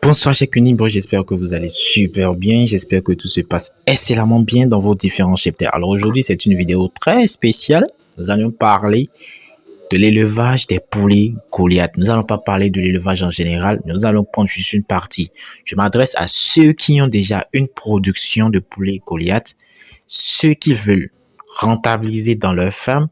Bonsoir chers Kunibro, j'espère que vous allez super bien, j'espère que tout se passe excellemment bien dans vos différents cheptels. Alors aujourd'hui c'est une vidéo très spéciale, nous allons parler de l'élevage des poulets Goliath. Nous n'allons pas parler de l'élevage en général, nous allons prendre juste une partie. Je m'adresse à ceux qui ont déjà une production de poulets Goliath, ceux qui veulent rentabiliser dans leur ferme.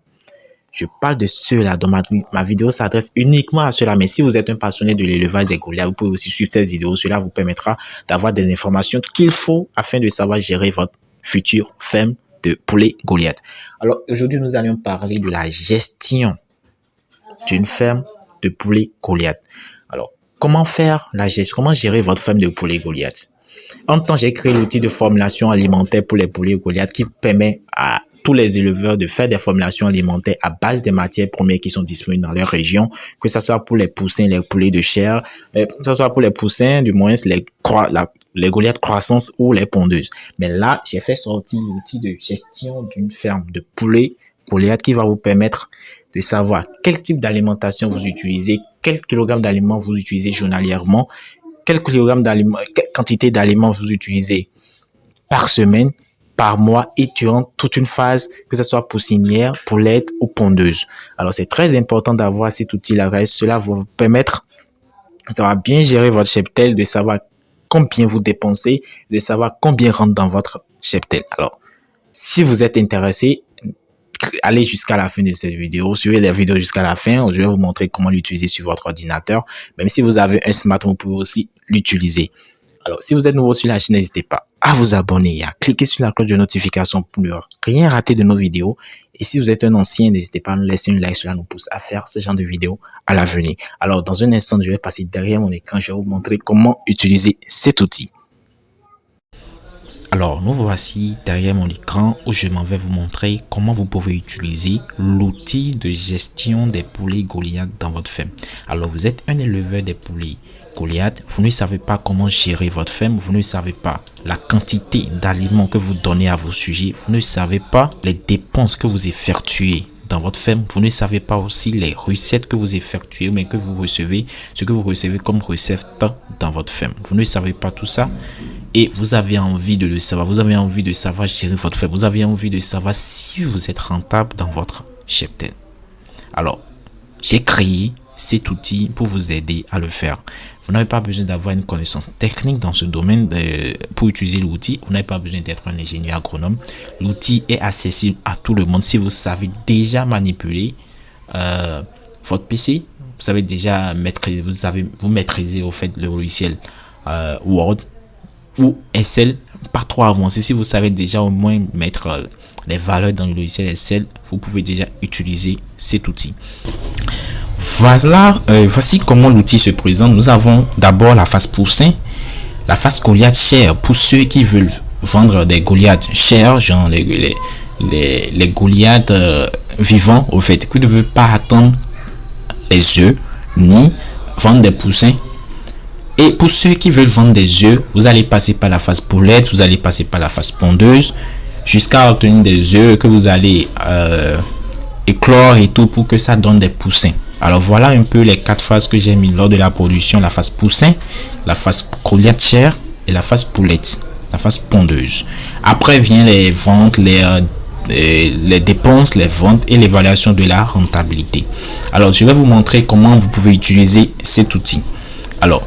Je parle de ceux-là, donc ma vidéo s'adresse uniquement à ceux-là. Mais si vous êtes un passionné de l'élevage des Goliath, vous pouvez aussi suivre cette vidéo. Cela vous permettra d'avoir des informations qu'il faut afin de savoir gérer votre future ferme de poulets Goliath. Alors aujourd'hui, nous allons parler de la gestion d'une ferme de poulets Goliath. Alors, comment faire la gestion? Comment gérer votre ferme de poulets Goliath? En temps, j'ai créé l'outil de formulation alimentaire pour les poulets Goliath qui permet à tous les éleveurs de faire des formulations alimentaires à base des matières premières qui sont disponibles dans leur région, que ce soit pour les poussins, les poulets de chair, que ce soit pour les poussins, du moins les Goliath croissance ou les pondeuses. Mais là, j'ai fait sortir l'outil de gestion d'une ferme de poulets Goliath qui va vous permettre de savoir quel type d'alimentation vous utilisez, quel kilogramme d'aliments vous utilisez journalièrement, quel quantité d'aliments vous utilisez par semaine, par mois et durant toute une phase, que ce soit poussinière, poulette ou pondeuse. Alors, c'est très important d'avoir cet outil-là. Cela va vous permettre, ça va bien gérer votre cheptel, de savoir combien vous dépensez, de savoir combien rentre dans votre cheptel. Alors, si vous êtes intéressé, allez jusqu'à la fin de cette vidéo, suivez la vidéo jusqu'à la fin. Je vais vous montrer comment l'utiliser sur votre ordinateur. Même si vous avez un smartphone, vous pouvez aussi l'utiliser. Alors, si vous êtes nouveau sur la chaîne, n'hésitez pas à vous abonner et à cliquer sur la cloche de notification pour ne rien rater de nos vidéos. Et si vous êtes un ancien, n'hésitez pas à nous laisser une like, cela nous pousse à faire ce genre de vidéos à l'avenir. Alors, dans un instant, je vais passer derrière mon écran, je vais vous montrer comment utiliser cet outil. Alors, nous voici derrière mon écran où je m'en vais vous montrer comment vous pouvez utiliser l'outil de gestion des poulets Goliath dans votre ferme. Alors, vous êtes un éleveur des poulets Goliath, vous ne savez pas comment gérer votre ferme, vous ne savez pas la quantité d'aliments que vous donnez à vos sujets, vous ne savez pas les dépenses que vous effectuez dans votre ferme, vous ne savez pas aussi les recettes que vous effectuez, mais que vous recevez, ce que vous recevez comme recette dans votre ferme. Vous ne savez pas tout ça et vous avez envie de le savoir, vous avez envie de savoir gérer votre ferme, vous avez envie de savoir si vous êtes rentable dans votre cheptel. Alors, j'ai créé cet outil pour vous aider à le faire. Vous n'avez pas besoin d'avoir une connaissance technique dans ce domaine pour utiliser l'outil. Vous n'avez pas besoin d'être un ingénieur agronome. L'outil est accessible à tout le monde. Si vous savez déjà manipuler votre PC, vous savez déjà vous maîtrisez au fait le logiciel Word ou Excel, pas trop avancé. Si vous savez déjà au moins mettre les valeurs dans le logiciel Excel, vous pouvez déjà utiliser cet outil. Voilà, voici comment l'outil se présente. Nous avons d'abord la face poussin, la face Goliath chair pour ceux qui veulent vendre des Goliath chair, genre les Goliath vivants au fait, qui ne veulent pas attendre les œufs ni vendre des poussins. Et pour ceux qui veulent vendre des œufs, vous allez passer par la face poulette, vous allez passer par la face pondeuse jusqu'à obtenir des œufs que vous allez éclore et tout pour que ça donne des poussins. Alors voilà un peu les 4 phases que j'ai mis lors de la production: la phase poussin, la phase Goliath chair et la phase poulette, la phase pondeuse. Après vient les ventes, les dépenses, les ventes et l'évaluation de la rentabilité. Alors je vais vous montrer comment vous pouvez utiliser cet outil. Alors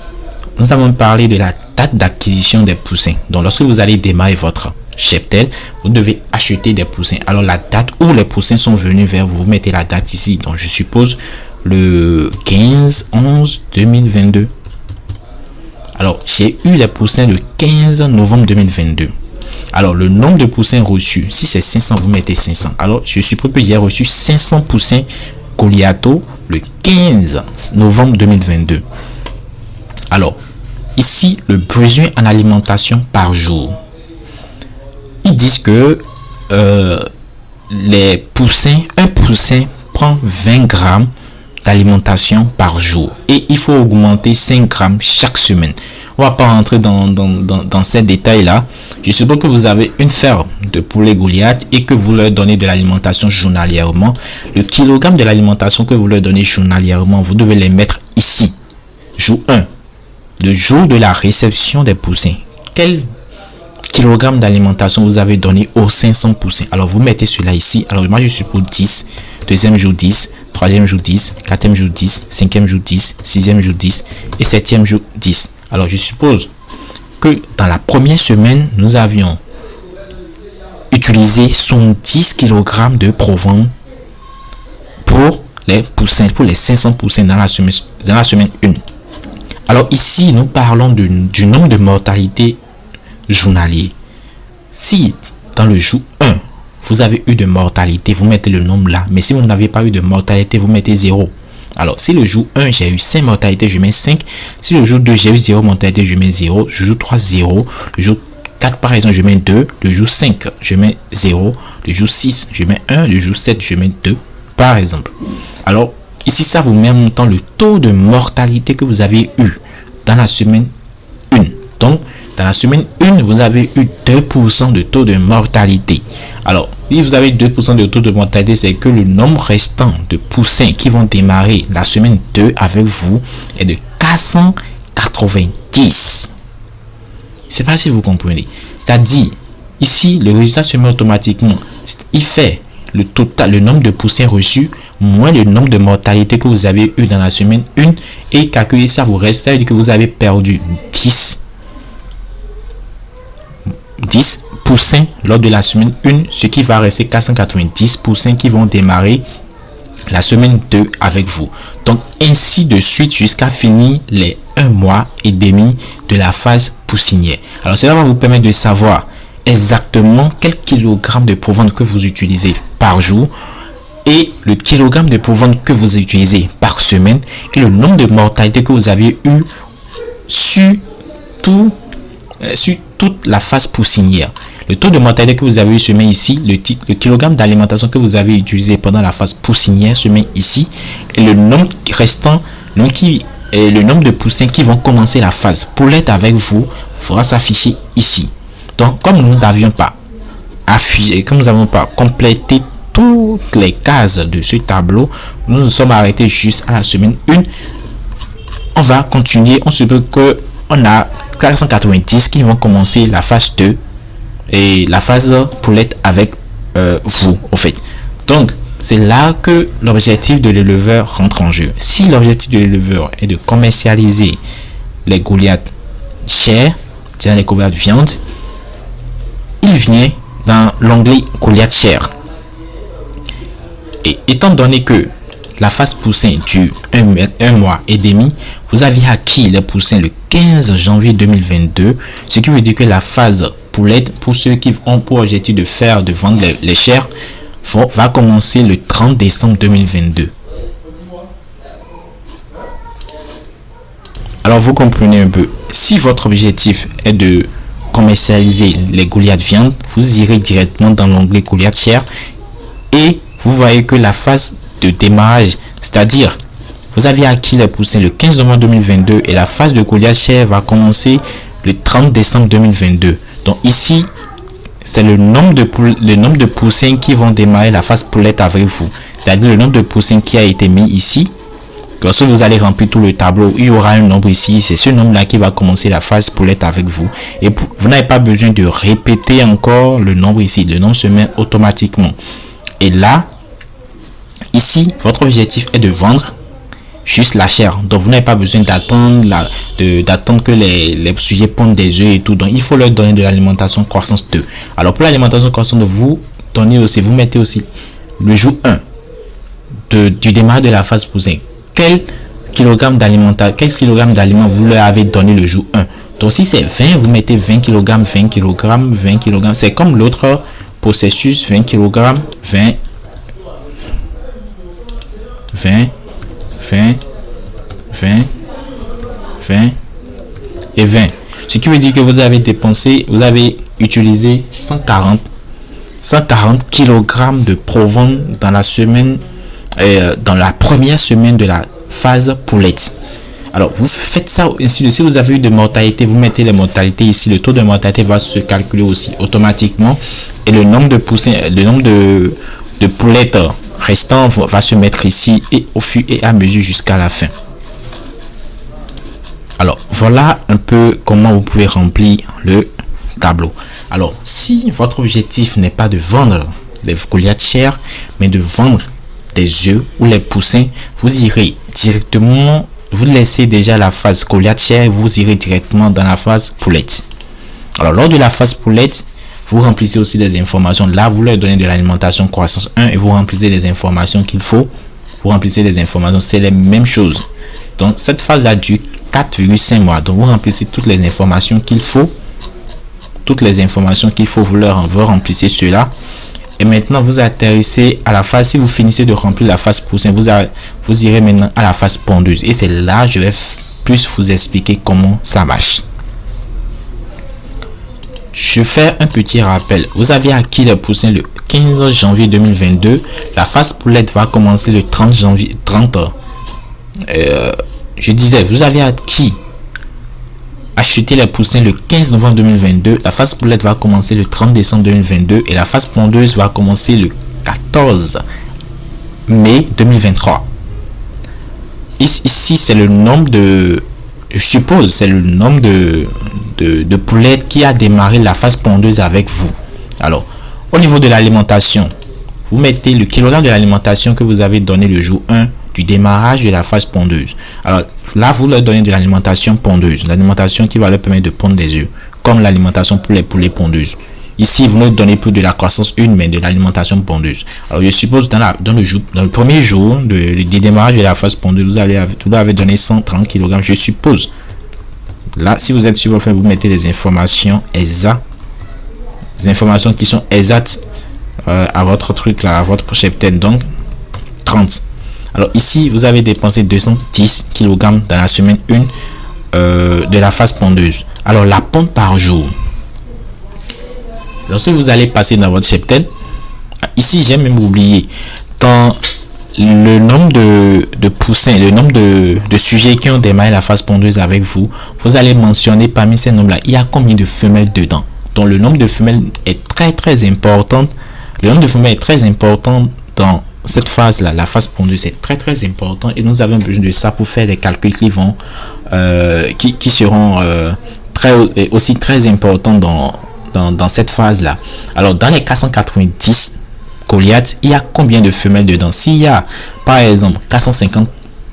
nous avons parlé de la date d'acquisition des poussins. Donc lorsque vous allez démarrer votre cheptel, vous devez acheter des poussins. Alors la date où les poussins sont venus vers vous, vous mettez la date ici. Donc je suppose le 15/11/2022. Alors j'ai eu les poussins le 15 novembre 2022. Alors le nombre de poussins reçus, si c'est 500, vous mettez 500. Alors je suppose que j'ai reçu 500 poussins Goliato le 15 novembre 2022. Alors ici, le besoin en alimentation par jour, ils disent que les poussins, un poussin prend 20 grammes d'alimentation par jour et il faut augmenter 5 grammes chaque semaine. On va pas rentrer dans ces détails là. Je suppose que vous avez une ferme de poulets Goliath et que vous leur donnez de l'alimentation journalièrement. Le kilogramme de l'alimentation que vous leur donnez journalièrement, vous devez les mettre ici. Jour 1, le jour de la réception des poussins, quel kilogramme d'alimentation vous avez donné aux 500 poussins. Alors vous mettez cela ici. Alors moi je suppose 10, deuxième jour 10, troisième jour 10, quatrième jour 10, cinquième jour 10, sixième jour 10 et septième jour 10. Alors je suppose que dans la première semaine, nous avions utilisé 70 kg de provende pour les poussins, pour les 500 poussins dans la semaine 1. Alors ici, nous parlons du nombre de mortalité journalier. Si dans le jour 1, vous avez eu de mortalité, vous mettez le nombre là. Mais si vous n'avez pas eu de mortalité, vous mettez 0. Alors, si le jour 1, j'ai eu 5 mortalités, je mets 5. Si le jour 2, j'ai eu 0 mortalité, je mets 0. Le jour 3, 0. Le jour 4, par exemple, je mets 2. Le jour 5, je mets 0. Le jour 6, je mets 1. Le jour 7, je mets 2, par exemple. Alors, ici, ça vous met en même temps le taux de mortalité que vous avez eu dans la semaine 1. Donc, dans la semaine 1, vous avez eu 2% de taux de mortalité. Alors, si vous avez 2% de taux de mortalité, c'est que le nombre restant de poussins qui vont démarrer la semaine 2 avec vous est de 490. Je ne sais pas si vous comprenez. C'est-à-dire, ici, le résultat se met automatiquement. Il fait le total, le nombre de poussins reçus, moins le nombre de mortalité que vous avez eu dans la semaine 1 et calculer ça, vous reste, ça veut dire que vous avez perdu 10 poussins lors de la semaine 1, ce qui va rester 490 poussins qui vont démarrer la semaine 2 avec vous. Donc ainsi de suite jusqu'à finir les 1 mois et demi de la phase poussinière. Alors cela va vous permettre de savoir exactement quel kilogramme de provende que vous utilisez par jour et le kilogramme de provende que vous utilisez par semaine et le nombre de mortalité que vous avez eu sur toute la phase poussinière. Le taux de mortalité que vous avez eu se met ici, le kilogramme d'alimentation que vous avez utilisé pendant la phase poussinière se met ici, et le nombre restant, le nombre de poussins qui vont commencer la phase poulette avec vous fera s'afficher ici. Donc, comme nous n'avions pas affiché, comme nous n'avons pas complété toutes les cases de ce tableau, nous nous sommes arrêtés juste à la semaine 1. On va continuer, on se peut que on a 490 qui vont commencer la phase 2 et la phase poulette avec vous en fait. Donc c'est là que l'objectif de l'éleveur rentre en jeu. Si l'objectif de l'éleveur est de commercialiser les Goliath chair, c'est-à-dire les Goliath viande, il vient dans l'onglet Goliath chair. Et étant donné que la phase poussin dure un mois et demi, vous avez acquis les poussins le 15 janvier 2022, ce qui veut dire que la phase poulette, pour ceux qui ont pour objectif de vendre les chairs, va commencer le 30 décembre 2022. Alors vous comprenez un peu, si votre objectif est de commercialiser les Goliath viande, vous irez directement dans l'onglet Goliath chair et vous voyez que la phase de démarrage, c'est-à-dire vous avez acquis les poussins le 15 novembre 2022 et la phase de Goliath chair va commencer le 30 décembre 2022. Donc ici, c'est le nombre de poussins qui vont démarrer la phase poulette avec vous. C'est-à-dire le nombre de poussins qui a été mis ici. Lorsque vous allez remplir tout le tableau, il y aura un nombre ici. C'est ce nombre-là qui va commencer la phase poulette avec vous. Et vous n'avez pas besoin de répéter encore le nombre ici. Le nombre se met automatiquement. Et là, ici, votre objectif est de vendre juste la chair. Donc vous n'avez pas besoin d'attendre que les sujets pondent des œufs et tout. Donc il faut leur donner de l'alimentation croissance 2. Alors pour l'alimentation croissance 2, vous mettez aussi le jour 1 du démarrage de la phase poussin. Quel kilogramme d'aliment vous leur avez donné le jour 1. Donc si c'est 20, vous mettez 20 kg, 20 kg, 20 kg. C'est comme l'autre processus, 20 kg, 20 et 20. Ce qui veut dire que vous avez utilisé 140 kg de provende dans la semaine, dans la première semaine de la phase poulette. Alors vous faites ça ainsi. Si vous avez eu de mortalité, vous mettez les mortalités ici. Le taux de mortalité va se calculer aussi automatiquement et le nombre de poussins, le nombre de poulettes restant va se mettre ici et au fur et à mesure jusqu'à la fin. Alors, voilà un peu comment vous pouvez remplir le tableau. Alors, si votre objectif n'est pas de vendre les Goliath chairs, mais de vendre des œufs ou les poussins, vous irez directement, vous laissez déjà la phase Goliath chair, vous irez directement dans la phase poulette. Alors, lors de la phase poulette, vous remplissez aussi des informations. Là, vous leur donnez de l'alimentation croissance 1 et vous remplissez les informations qu'il faut. Vous remplissez les informations, c'est les mêmes choses. Donc, cette phase-là dure 4,5 mois. Donc, vous remplissez toutes les informations qu'il faut. Toutes les informations qu'il faut, vous remplissez cela. Et maintenant, vous atterrissez à la phase. Si vous finissez de remplir la phase poussin, vous irez maintenant à la phase pondeuse. Et c'est là je vais plus vous expliquer comment ça marche. Je fais un petit rappel. Vous avez acquis les poussins le 15 janvier 2022. La phase poulette va commencer le 30 janvier. Je disais, vous avez acheté les poussins le 15 novembre 2022. La phase poulette va commencer le 30 décembre 2022 et la phase pondeuse va commencer le 14 mai 2023. Ici, c'est le nombre de... Je suppose, c'est le nombre de poulettes qui a démarré la phase pondeuse avec vous. Alors, au niveau de l'alimentation, vous mettez le kilogramme de l'alimentation que vous avez donné le jour 1 du démarrage de la phase pondeuse. Alors là, vous leur donnez de l'alimentation pondeuse, l'alimentation qui va leur permettre de pondre des œufs, comme l'alimentation pour les poulets pondeuses. Ici, vous ne donnez plus de la croissance 1, mais de l'alimentation pondeuse. Alors, je suppose dans le premier jour du démarrage de la phase pondeuse, vous avez donné 130 kg. Je suppose. Là, si vous êtes sur votre feuille, vous mettez des informations exactes, des informations qui sont exactes à votre truc là, à votre cheptel. Donc, 30. Alors ici, vous avez dépensé 210 kg dans la semaine 1 de la phase pondeuse. Alors, la ponte par jour. Lorsque vous allez passer dans votre cheptel, ici, j'ai même oublié, dans le nombre de poussins, le nombre de sujets qui ont démarré la phase pondeuse avec vous, vous allez mentionner parmi ces nombres-là, il y a combien de femelles dedans. Donc, le nombre de femelles est très important. Le nombre de femelles est très important dans cette phase-là, la phase pondeuse, c'est très important et nous avons besoin de ça pour faire des calculs qui vont, qui seront aussi très importants dans cette phase-là. Alors, dans les 490 Goliath, il y a combien de femelles dedans? S'il y a, par exemple, 450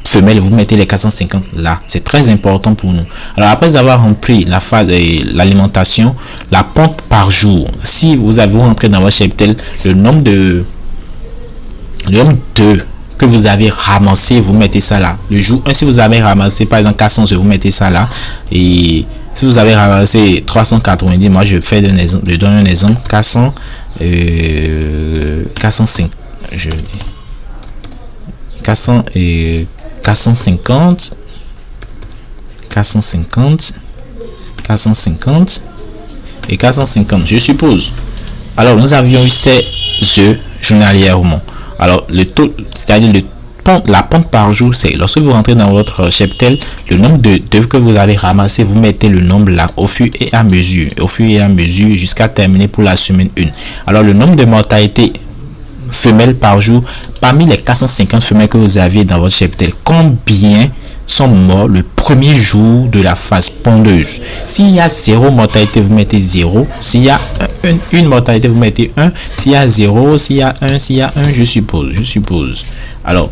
femelles, vous mettez les 450 là. C'est très important pour nous. Alors, après avoir rempli la phase de l'alimentation, la ponte par jour, si vous rentré dans votre cheptel, le nombre d'œufs que vous avez ramassé, vous mettez ça là. Le jour 1, si vous avez ramassé par exemple 400 œufs, vous mettez ça là. Et si vous avez ramassé 390, moi je donne un exemple, 450, 450, je suppose. Alors nous avions eu ces œufs journalièrement. Alors le taux, c'est-à-dire la ponte par jour, c'est lorsque vous rentrez dans votre cheptel, le nombre d'œufs que vous avez ramassé, vous mettez le nombre là au fur et à mesure jusqu'à terminer pour la semaine 1. Alors le nombre de mortalité femelles par jour, parmi les 450 femelles que vous aviez dans votre cheptel, combien sont morts le premier jour de la phase pondeuse? S'il y a 0 mortalité, vous mettez 0. S'il y a une mortalité, vous mettez 1. S'il y a 0, s'il y a 1, je suppose. Alors,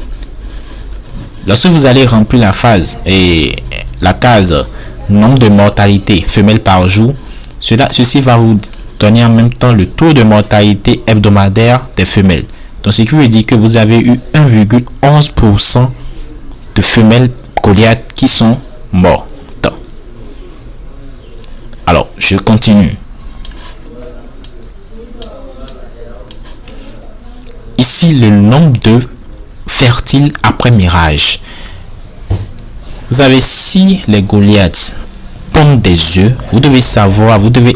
lorsque vous allez remplir la phase et la case nombre de mortalité femelles par jour, ceci va vous donner en même temps le taux de mortalité hebdomadaire des femelles. Donc, ce qui veut dire que vous avez eu 1,11% de femelles Goliath qui sont mortes. Alors, je continue. Ici, le nombre de fertiles après mirage. Vous avez, si les Goliaths pondent des œufs, vous devez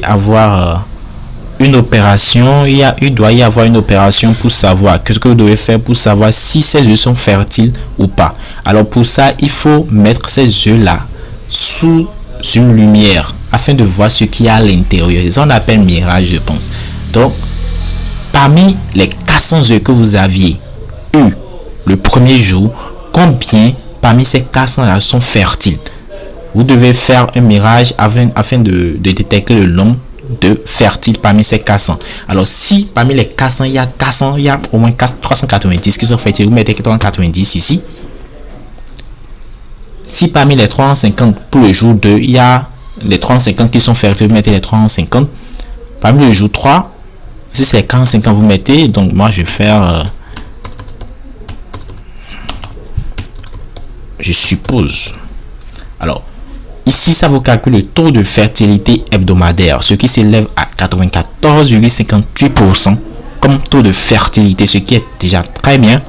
avoir une opération. Il doit y avoir une opération pour savoir qu'est-ce que vous devez faire pour savoir si ces œufs sont fertiles ou pas. Alors pour ça, il faut mettre ces œufs là sous une lumière afin de voir ce qu'il y a à l'intérieur. C'est ça qu'on appelle mirage, je pense. Donc, parmi les 400 œufs que vous aviez eu le premier jour, combien parmi ces 400 là sont fertiles? vous devez faire un mirage afin de détecter le nombre de fertiles parmi ces 400. Alors si parmi les 400 il y a au moins 390 qui sont fertiles, vous mettez 390 ici. Si parmi les 350 pour le jour 2 il y a les 350 qui sont fertiles, vous mettez les 350. Parmi le jour 3, si c'est 45 vous mettez, donc moi je vais faire je suppose. Alors ici ça vous calcule le taux de fertilité hebdomadaire, ce qui s'élève à 94,58% comme taux de fertilité, ce qui est déjà très bien.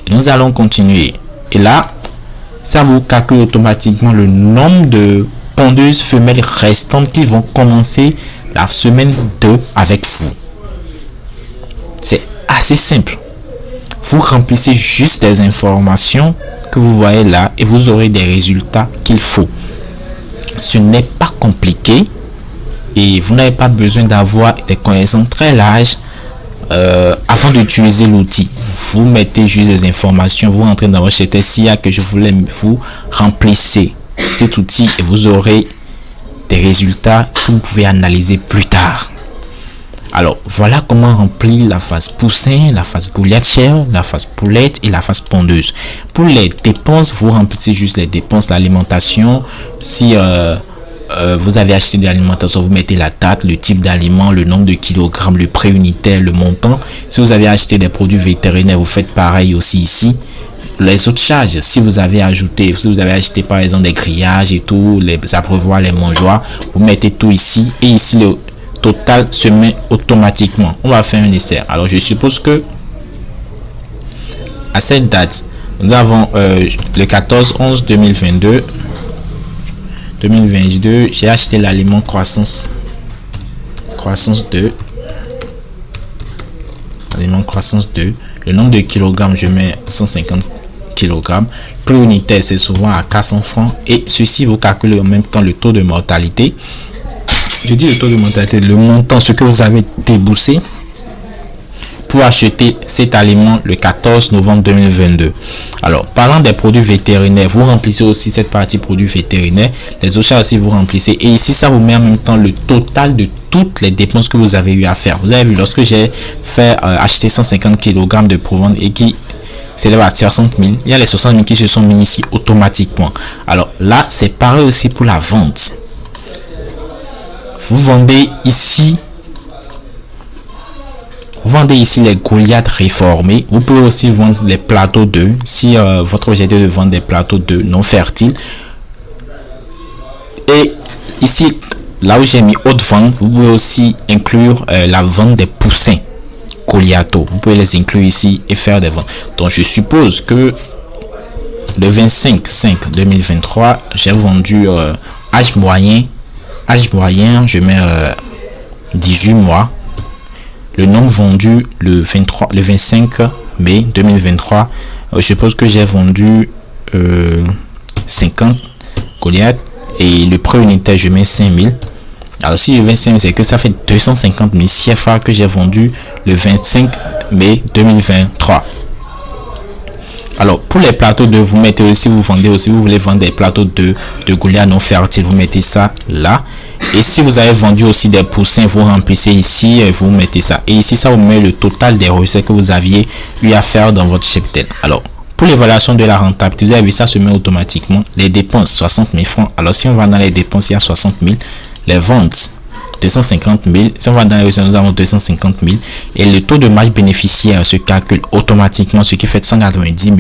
Nous allons continuer et là ça vous calcule automatiquement le nombre de pondeuses femelles restantes qui vont commencer la semaine 2 avec vous. C'est assez simple. Vous remplissez juste des informations que vous voyez là et vous aurez des résultats qu'il faut. Ce n'est pas compliqué et vous n'avez pas besoin d'avoir des connaissances très larges avant d'utiliser l'outil. Vous mettez juste des informations, vous entrez dans votre cheptel. S'il y a que je voulais, vous remplissez cet outil et vous aurez des résultats que vous pouvez analyser plus tard. Alors voilà comment remplir la phase poussin, la phase goliathère, la phase poulette et la phase pondeuse. Pour les dépenses, vous remplissez juste les dépenses d'alimentation. Si vous avez acheté de l'alimentation, vous mettez la date, le type d'aliment, le nombre de kilogrammes, le prix unitaire, le montant. Si vous avez acheté des produits vétérinaires, vous faites pareil aussi ici. Les autres charges, si vous avez acheté par exemple des grillages et tout, les abreuvoirs, les mangeoires, vous mettez tout ici et ici le total se met automatiquement. On va faire un essai. Alors je suppose que à cette date, nous avons le 14/11/2022. J'ai acheté l'aliment croissance 2. Aliment croissance 2. Le nombre de kilogrammes, je mets 150 kilogrammes. Prix unitaire, c'est souvent à 400 francs. Et ceci, vous calculez en même temps le taux de mortalité. Je dis le taux de mortalité, le montant, ce que vous avez déboursé pour acheter cet aliment le 14 novembre 2022. Alors, parlant des produits vétérinaires, vous remplissez aussi cette partie produits vétérinaires. Les autres aussi, vous remplissez. Et ici, ça vous met en même temps le total de toutes les dépenses que vous avez eu à faire. Vous avez vu, lorsque j'ai fait acheter 150 kg de provende et qui s'élève à 60 000, il y a les 60 000 qui se sont mis ici automatiquement. Alors là, c'est pareil aussi pour la vente. Vous vendez ici les Goliath réformés. Vous pouvez aussi vendre les plateaux 2 si votre objectif est de vendre des plateaux 2 non fertiles. Et ici, là où j'ai mis haute vente, vous pouvez aussi inclure la vente des poussins Goliato. Vous pouvez les inclure ici et faire des ventes. Donc je suppose que le 25/5/2023, j'ai vendu âge moyen, je mets 18 mois. Le nombre vendu le 25 mai 2023, je suppose que j'ai vendu 50 Goliath et le prix unitaire je mets 5000. Alors si le 25 mai, c'est que ça fait 250 000 CFA que j'ai vendu le 25 mai 2023. Alors pour les plateaux 2, vous mettez aussi, vous vendez aussi, vous voulez vendre des plateaux de Goliath non fertile, vous mettez ça là. Et si vous avez vendu aussi des poussins, vous remplissez ici et vous mettez ça. Et ici, ça vous met le total des recettes que vous aviez eu à faire dans votre cheptel. Alors, pour l'évaluation de la rentabilité, vous avez vu, ça se met automatiquement. Les dépenses, 60 000 francs. Alors, si on va dans les dépenses, il y a 60 000. Les ventes, 250 000. Si on va dans les recettes, nous avons 250 000. Et le taux de marge bénéficiaire se calcule automatiquement, ce qui fait 190 000.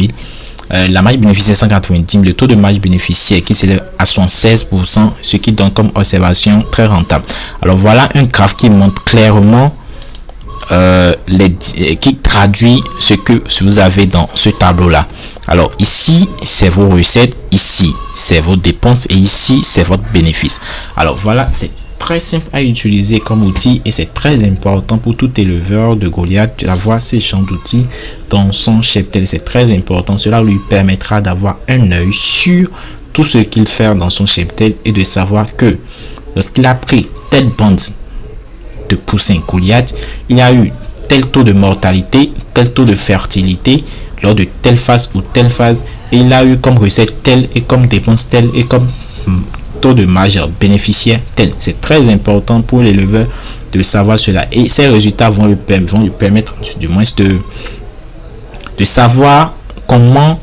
La marge bénéficiaire 190 000, le taux de marge bénéficiaire qui s'élève à 76%, ce qui donne comme observation très rentable. Alors voilà un graphe qui montre clairement qui traduit ce que vous avez dans ce tableau là. Alors ici c'est vos recettes, ici c'est vos dépenses et ici c'est votre bénéfice. Alors voilà, c'est très simple à utiliser comme outil et c'est très important pour tout éleveur de Goliath d'avoir ces champs d'outils dans son cheptel. C'est très important, cela lui permettra d'avoir un œil sur tout ce qu'il fait dans son cheptel et de savoir que lorsqu'il a pris telle bande de poussins Goliath, il a eu tel taux de mortalité, tel taux de fertilité lors de telle phase ou telle phase, et il a eu comme recette telle et comme dépense telle et comme taux de marge bénéficiaire tel. C'est très important pour l'éleveur de savoir cela, et ces résultats vont lui permettre du moins de savoir comment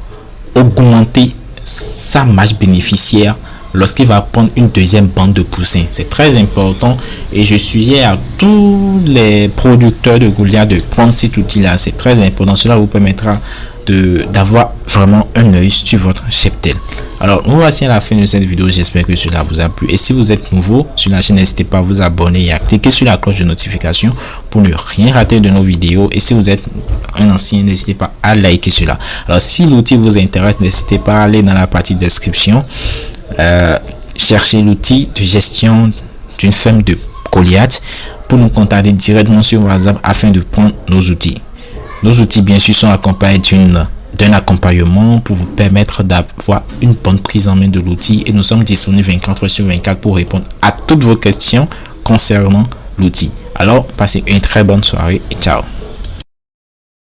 augmenter sa marge bénéficiaire lorsqu'il va prendre une deuxième bande de poussins. C'est très important, et je suis à tous les producteurs de Goliath de prendre cet outil là. C'est très important, cela vous permettra d'avoir vraiment un œil sur votre cheptel. Alors nous voici à la fin de cette vidéo, j'espère que cela vous a plu, et si vous êtes nouveau sur la chaîne, n'hésitez pas à vous abonner et à cliquer sur la cloche de notification pour ne rien rater de nos vidéos, et si vous êtes un ancien, n'hésitez pas à liker cela. Alors si l'outil vous intéresse, n'hésitez pas à aller dans la partie description, chercher l'outil de gestion d'une ferme de Goliath pour nous contacter directement sur WhatsApp afin de prendre nos outils. Nos outils bien sûr sont accompagnés d'un accompagnement pour vous permettre d'avoir une bonne prise en main de l'outil, et nous sommes disponibles 24/24 pour répondre à toutes vos questions concernant l'outil. Alors passez une très bonne soirée et ciao.